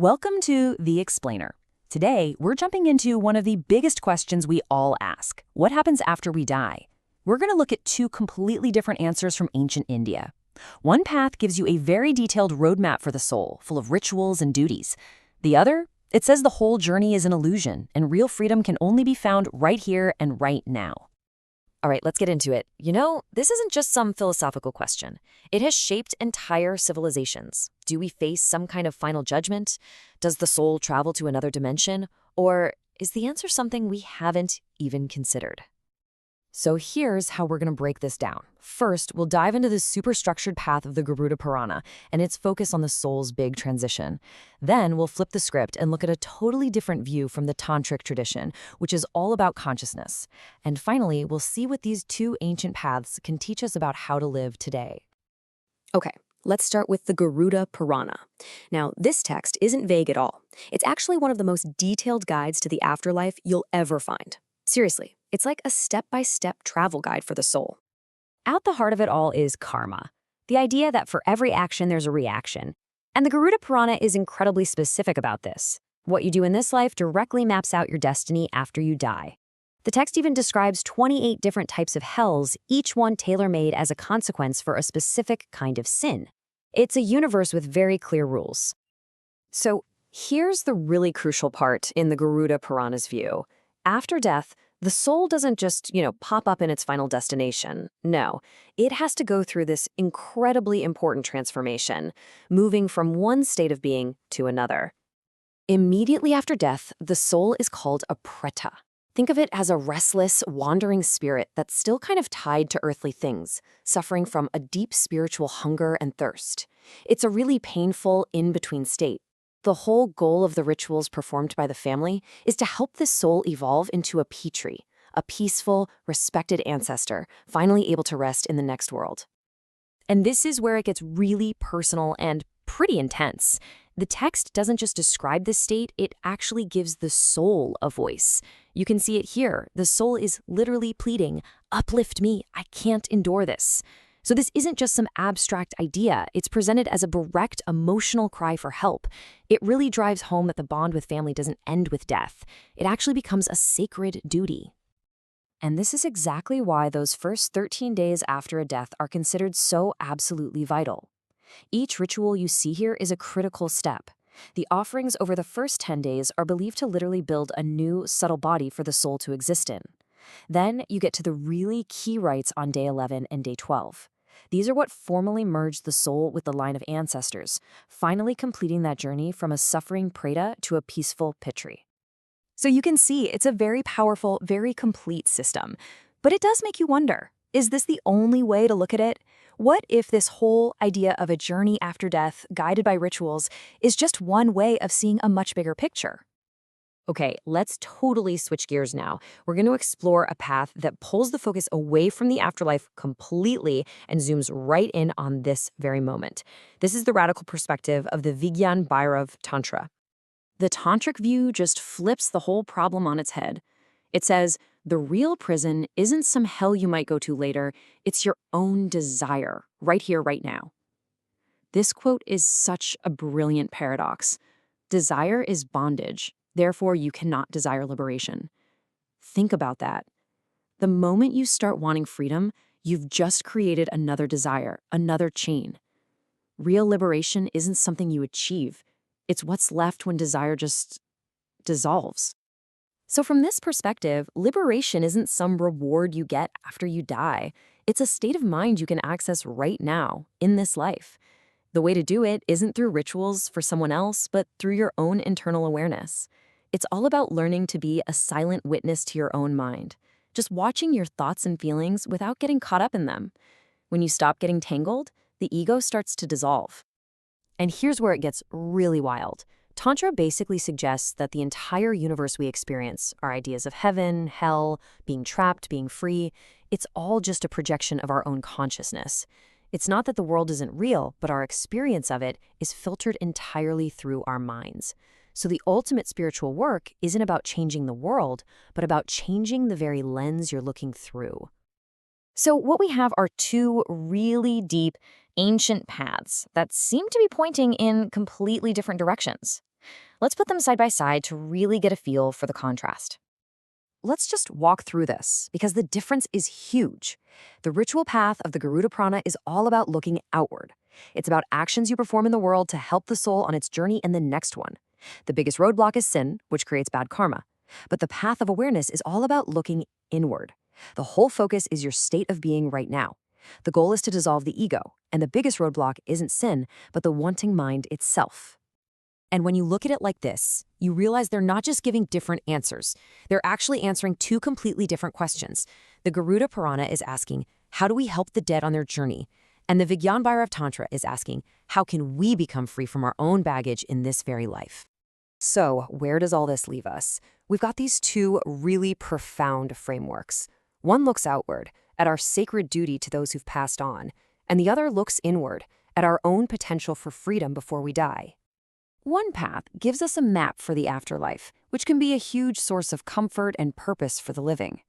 Welcome to The Explainer. Today, we're jumping into one of the biggest questions we all ask. What happens after we die? We're going to look at two completely different answers from ancient India. One path gives you a very detailed roadmap for the soul, full of rituals and duties. The other, it says the whole journey is an illusion, and real freedom can only be found right here and right now. All right, let's get into it. This isn't just some philosophical question. It has shaped entire civilizations. Do we face some kind of final judgment? Does the soul travel to another dimension? Or is the answer something we haven't even considered? So here's how we're going to break this down. First, we'll dive into the superstructured path of the Garuda Purana and its focus on the soul's big transition. Then we'll flip the script and look at a totally different view from the Tantric tradition, which is all about consciousness. And finally, we'll see what these two ancient paths can teach us about how to live today. Okay, let's start with the Garuda Purana. Now, this text isn't vague at all. It's actually one of the most detailed guides to the afterlife you'll ever find. Seriously, it's like a step-by-step travel guide for the soul. At the heart of it all is karma, the idea that for every action there's a reaction. And the Garuda Purana is incredibly specific about this. What you do in this life directly maps out your destiny after you die. The text even describes 28 different types of hells, each one tailor-made as a consequence for a specific kind of sin. It's a universe with very clear rules. So here's the really crucial part in the Garuda Purana's view. After death, the soul doesn't just, pop up in its final destination. No, it has to go through this incredibly important transformation, moving from one state of being to another. Immediately after death, the soul is called a Preta. Think of it as a restless, wandering spirit that's still kind of tied to earthly things, suffering from a deep spiritual hunger and thirst. It's a really painful, in-between state. The whole goal of the rituals performed by the family is to help this soul evolve into a Pitri, a peaceful, respected ancestor, finally able to rest in the next world. And this is where it gets really personal and pretty intense. The text doesn't just describe this state, it actually gives the soul a voice. You can see it here. The soul is literally pleading, "Uplift me, I can't endure this." So this isn't just some abstract idea. It's presented as a direct emotional cry for help. It really drives home that the bond with family doesn't end with death. It actually becomes a sacred duty. And this is exactly why those first 13 days after a death are considered so absolutely vital. Each ritual you see here is a critical step. The offerings over the first 10 days are believed to literally build a new, subtle body for the soul to exist in. Then you get to the really key rites on day 11 and day 12. These are what formally merge the soul with the line of ancestors, finally completing that journey from a suffering Preta to a peaceful Pitri. So you can see it's a very powerful, very complete system. But it does make you wonder, is this the only way to look at it? What if this whole idea of a journey after death, guided by rituals, is just one way of seeing a much bigger picture? Okay, let's totally switch gears now. We're going to explore a path that pulls the focus away from the afterlife completely and zooms right in on this very moment. This is the radical perspective of the Vigyan Bhairav Tantra. The Tantric view just flips the whole problem on its head. It says, the real prison isn't some hell you might go to later, it's your own desire, right here, right now. This quote is such a brilliant paradox. Desire is bondage. Therefore, you cannot desire liberation. Think about that. The moment you start wanting freedom, you've just created another desire, another chain. Real liberation isn't something you achieve. It's what's left when desire just dissolves. So from this perspective, liberation isn't some reward you get after you die. It's a state of mind you can access right now, in this life. The way to do it isn't through rituals for someone else, but through your own internal awareness. It's all about learning to be a silent witness to your own mind, just watching your thoughts and feelings without getting caught up in them. When you stop getting tangled, the ego starts to dissolve. And here's where it gets really wild. Tantra basically suggests that the entire universe we experience, our ideas of heaven, hell, being trapped, being free, it's all just a projection of our own consciousness. It's not that the world isn't real, but our experience of it is filtered entirely through our minds. So the ultimate spiritual work isn't about changing the world, but about changing the very lens you're looking through. So what we have are two really deep, ancient paths that seem to be pointing in completely different directions. Let's put them side by side to really get a feel for the contrast. Let's just walk through this, because the difference is huge. The ritual path of the Garuda Purana is all about looking outward. It's about actions you perform in the world to help the soul on its journey in the next one. The biggest roadblock is sin, which creates bad karma. But the path of awareness is all about looking inward. The whole focus is your state of being right now. The goal is to dissolve the ego, and the biggest roadblock isn't sin, but the wanting mind itself. And when you look at it like this, you realize they're not just giving different answers. They're actually answering two completely different questions. The Garuda Purana is asking, how do we help the dead on their journey? And the Vigyan Bhairav Tantra is asking, how can we become free from our own baggage in this very life? So, where does all this leave us? We've got these two really profound frameworks. One looks outward, at our sacred duty to those who've passed on, and the other looks inward, at our own potential for freedom before we die. One path gives us a map for the afterlife, which can be a huge source of comfort and purpose for the living.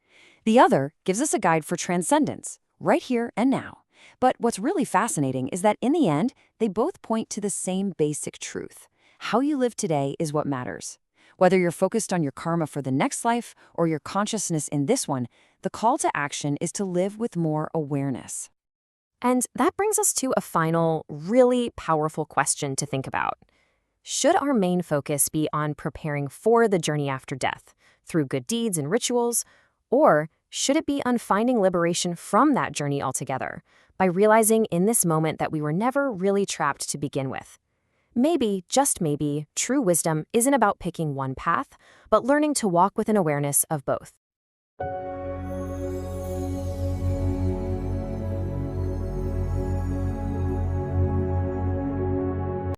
The other gives us a guide for transcendence, right here and now. But what's really fascinating is that in the end, they both point to the same basic truth. How you live today is what matters. Whether you're focused on your karma for the next life or your consciousness in this one, the call to action is to live with more awareness. And that brings us to a final, really powerful question to think about. Should our main focus be on preparing for the journey after death, through good deeds and rituals, or should it be on finding liberation from that journey altogether, by realizing in this moment that we were never really trapped to begin with? Maybe, just maybe, true wisdom isn't about picking one path, but learning to walk with an awareness of both.